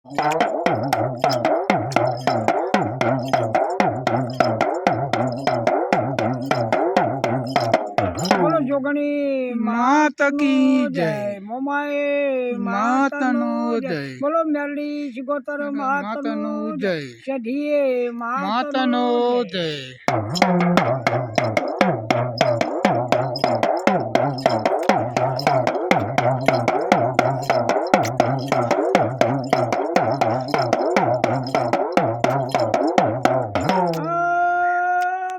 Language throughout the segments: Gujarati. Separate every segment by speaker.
Speaker 1: બોલો જોગણી
Speaker 2: માત કી જય,
Speaker 1: મોમાએ
Speaker 2: માતનો જય,
Speaker 1: બોલો મેરડી સિગોતર
Speaker 2: માતનો જય,
Speaker 1: સઢીએ
Speaker 2: માતનો જય.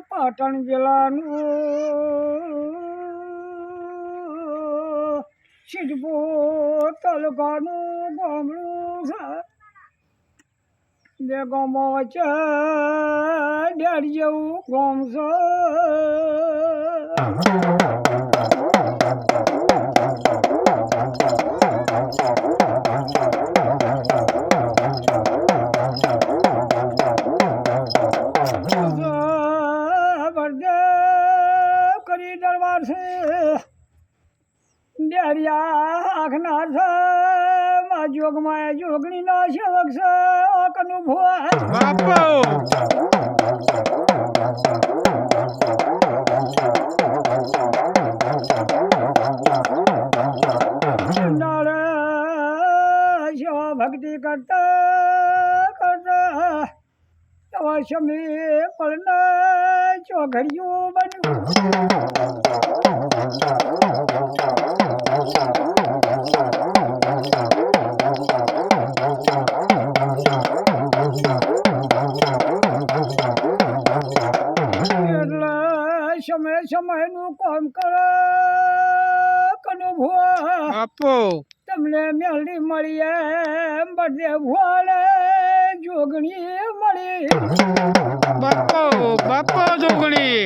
Speaker 1: પાટણ જિલ્લાનું સિદ્ધપુર તાલુકાનું ગામડું છે. બે ગામમાં છે ડેડ જેવું ગામ છે. કરી દરબાર છે ડેરિયા આખનાર છે માં જોગમાં જોગણી નો સેવક છે કનુ ભુવા સેવા ભક્તિ કરતા કરતા શમી પણ ચોઘડિયું સમય સમયનું કામ કરે કનુ ભુવા
Speaker 2: બાપો
Speaker 1: તમને મેલડી મળી એમ બધે ભુવાને જોગણી મળી.
Speaker 2: બાપો બાપો જોગણી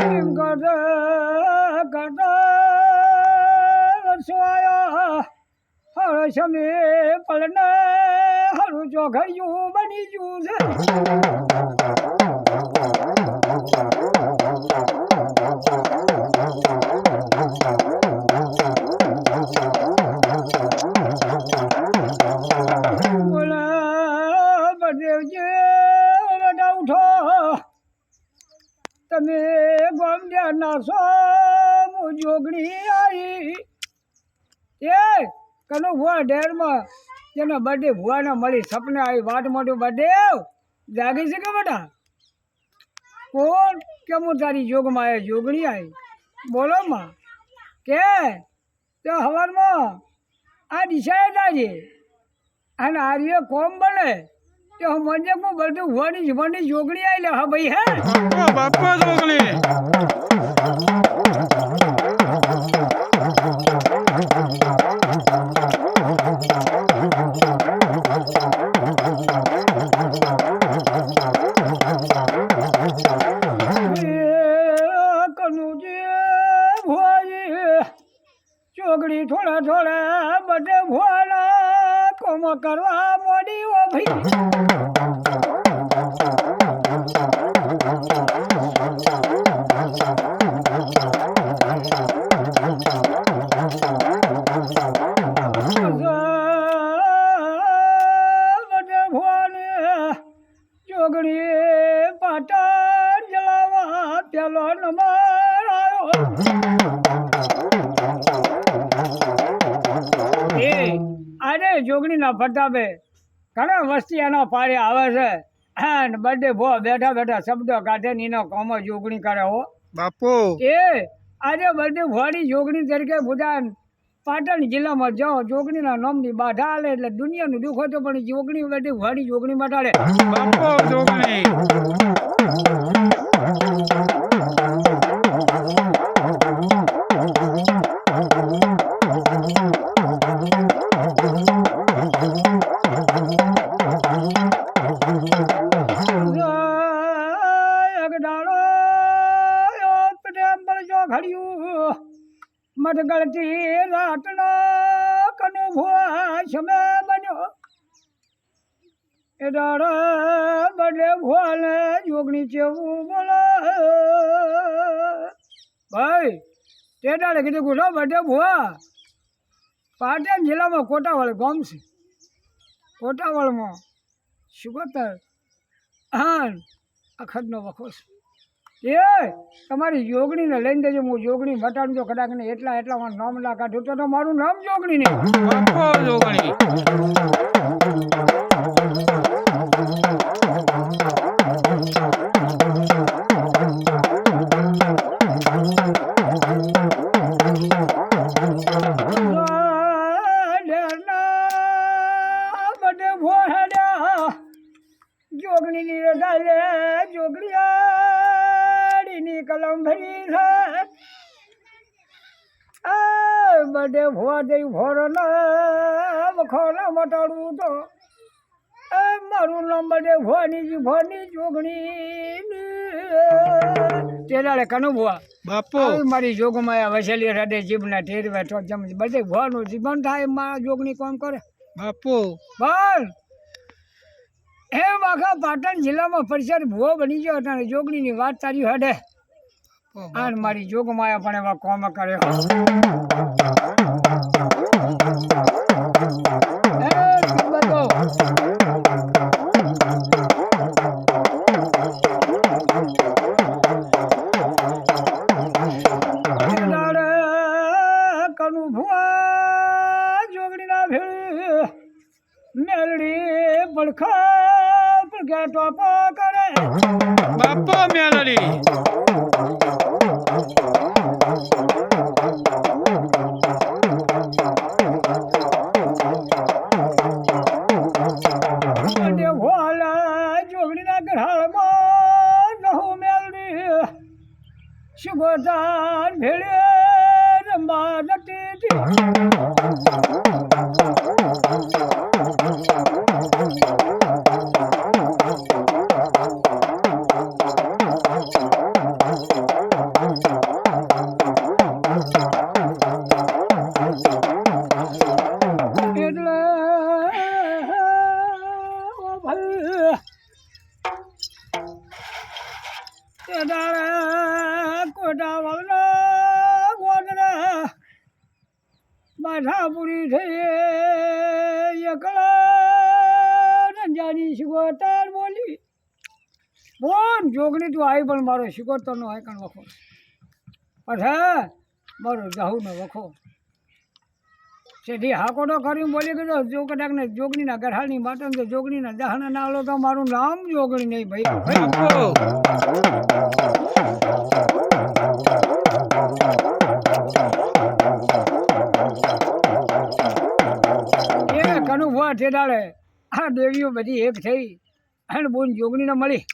Speaker 1: એમ કરતા કરતા વર્ષવાયા હર સમય પલને હરું ચોઘડિયું બની ગયું છે. તમે ગમ ના છો હું જોગણી આવી એ કનો ભુવા ડેરમાં તેના બર્થડે ભુવાના મળી સપને આવી વાત મોટું બર્થડે જાગી છે કે બેટા કોણ કે હું તારી જોગમાં આવે જોગણી આવી બોલો માં કે તો હવારમાં આ દિશાએ જાજે અને આર્ય કોમ બને તો મને હું બધું ભુવાની જીવનની જોગણી આવી લે હા ભાઈ હે
Speaker 2: બાપો જોગણી
Speaker 1: ચોગડી થોડા થોડા બધે ભુવાના કોમ કરવા મોડી ઓ ભાઈ બધે ભુવાને ચોગડી પાટણ જલાવા પેલો નંબર આવ્યો. આજે જોગણી ના પ્રતાપે ઘણા વસ્તી એના પારે આવે છે અને બર્થડે ભો બેઠા બેઠા શબ્દો કાઢે ને એનો કોમો જોગણી કરે હો
Speaker 2: બાપો
Speaker 1: એ આજે બર્થડે ભોની જોગણી તરીકે ભૂદાન પાટણ જિલ્લામાં જાઓ જોગણીના નામની બાધા આલે એટલે દુનિયાનું દુઃખ હતું પણ જોગણી બર્થડે ભોની જોગણી મટાડે.
Speaker 2: બાપો જોગણી
Speaker 1: મટગળતી રાતનો કનુ ભુવા સમય બન્યો એ દાડા બડે ભુવાને જોગણી ચેવું બોલે ભાઈ તે દાડે કીધું ગુનો બટે ભુવા પાટણ જિલ્લામાં કોટાવાળ ગામ છે કોટાવાળમાં સુગોતર હા અખતનો વખો છે એ તમારી જોગણીને લઈને દેજો હું જોગણી મટાડું જો કદાચ ને એટલા મારું નામ ના કાઢું તો મારું નામ જોગણી નહીં
Speaker 2: બાપો જોગણી
Speaker 1: જોગણીની રડાલે જોગણીયાડીની કલમ ભરી છે આ બડે ભોવા જઈ ભોરો ના વખો ના મટાડવું તો મારું નામ બડે ભવાની જોગણી તે દાડે કનુ ભુવા
Speaker 2: બાપો
Speaker 1: મારી જોગમાં વસેલી હૃદય જીભના ઠેરવે તો જમ બધે ભવાનું જીવન થાય મારા જોગણી કોમ કરે
Speaker 2: બાપો
Speaker 1: પણ એમ આખા પાટણ જિલ્લામાં પરિસર ભૂવો બની ગયો હતા જોગણીની વાત તારી હડે અને મારી જોગમાયા પણ એવા કોમ કર્યો કનુ ભુવા જોગણીના ભેળ મેલડી પડખા પડખા ટોપો કરે
Speaker 2: બાપો મેલડી
Speaker 1: બડે ભોલા જોગણીના ગઢાળમાં નહુ મેલડી સુગોદાન ભેળે રંબા જતી માધાપુરી થઈ એકલા જાની શિકોતર બોલી બોન જોગણી તું આવી પણ મારો શિકોતરનો આઈકણ વખો અચ્છા મારો જાહુનો વખો સીધી હાકોટો કરીને બોલી ગયો જો કદાચ ને જોગણીના ગઢાળની માતા જો જોગણીના દહાના ના લો તો મારું નામ જોગણી નહીં ભાઈ
Speaker 2: બાપો
Speaker 1: કનુ ભુવા ઠેડાળે આ દેવીઓ બધી એક થઈ અને બોન જોગણીને મળી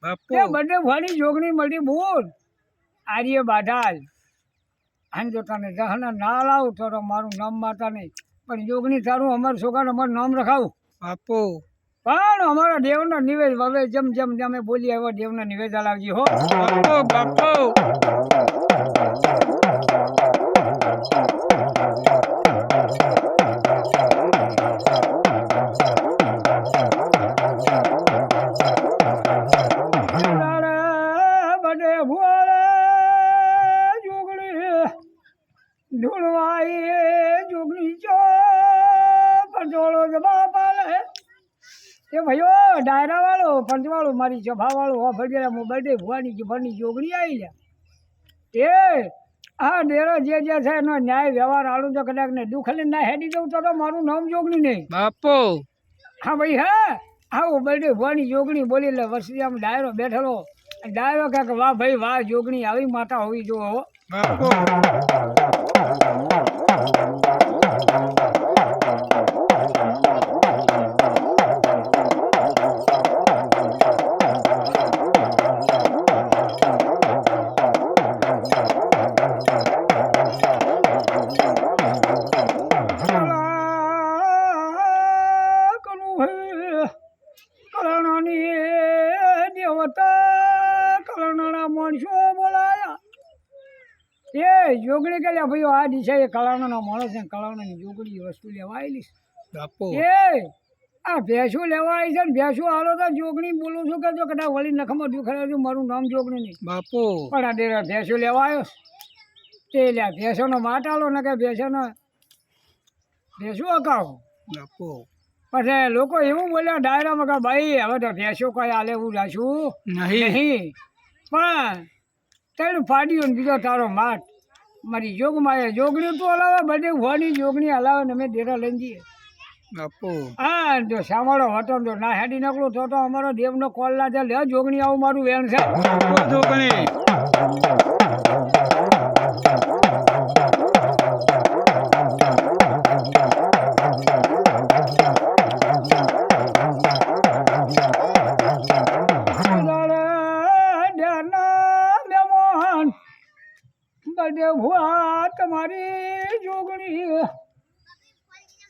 Speaker 2: બાપો
Speaker 1: એ બંને ભવાની જોગણી મળી બોન આર્ય બાઢાલ અને જો તને જહાના ના લાવ તો મારું નામ માતા નહીં પણ જોગણી તારું અમારું છોકરાને અમારું નામ રખાવું
Speaker 2: બાપો
Speaker 1: પણ અમારા દેવનો નિવેદ હવે જેમ જેમ તમે બોલી આવ્યો દેવનો નિવેદ લાવજી હો
Speaker 2: બાપો
Speaker 1: ભાઈઓ ડાયરા વાળો પંચવાળો મારી સભા વાળો ભજેલા હું બર્થડે ભુવાની જીભરની જોગણી આવી લ્યા એ આ ડેરો જે છે એનો ન્યાય વ્યવહાર આલું તો કદાચ ને દુઃખ લઈને ના હેડી દઉં તો મારું નામ જોગણી નહીં
Speaker 2: બાપો
Speaker 1: હા ભાઈ હા આવું બર્થડે ભુવાની જોગણી બોલી એટલે વર્ષી આમ ડાયરો બેઠેલો ડાયરો કાંક વાહ ભાઈ વાહ જોગણી આવી માતા હોવી જો
Speaker 2: બાપો
Speaker 1: જોગણી કે ભાઈઓ આ દિશા એ કલાણોનો માણસ છે કલાણોની જોગણી વસ્તુ લેવા આવેલી
Speaker 2: બાપો
Speaker 1: એ આ ભેંસું લેવા આવી છે ને ભેંસું હાલો તો જોગણી બોલું છું કે જો કદાચ વળી નખમાં દુખાડે મારું નામ જોગણી નહીં
Speaker 2: બાપો
Speaker 1: પણ આ ડેરા ભેંસું લેવા આવ્યો તે લ્યા ભેંસોનો માટાલો ને કે ભેંસોનો ભેંસું અકાવું
Speaker 2: બાપુ
Speaker 1: પછી લોકો એવું બોલ્યા ડાયરામાં કે ભાઈ હવે તો ભેંસો કઈ હાલે એવું રાખ્યું
Speaker 2: નહીં
Speaker 1: નહીં પણ તેનું ફાડ્યું ને બીજો તારો માટ મારી જોગમાં એ જોગણી તું હલાવે બધે હોની જોગણી હલાવે ને અમે ડેરા લઈને જઈએ
Speaker 2: બાપુ
Speaker 1: હા જો સાંભળો હતો ને જો ના હેડી નકળું તો અમારો દેવનો કોલ ના ચાલે જોગણી આવું મારું વેણ છે
Speaker 2: જોગણી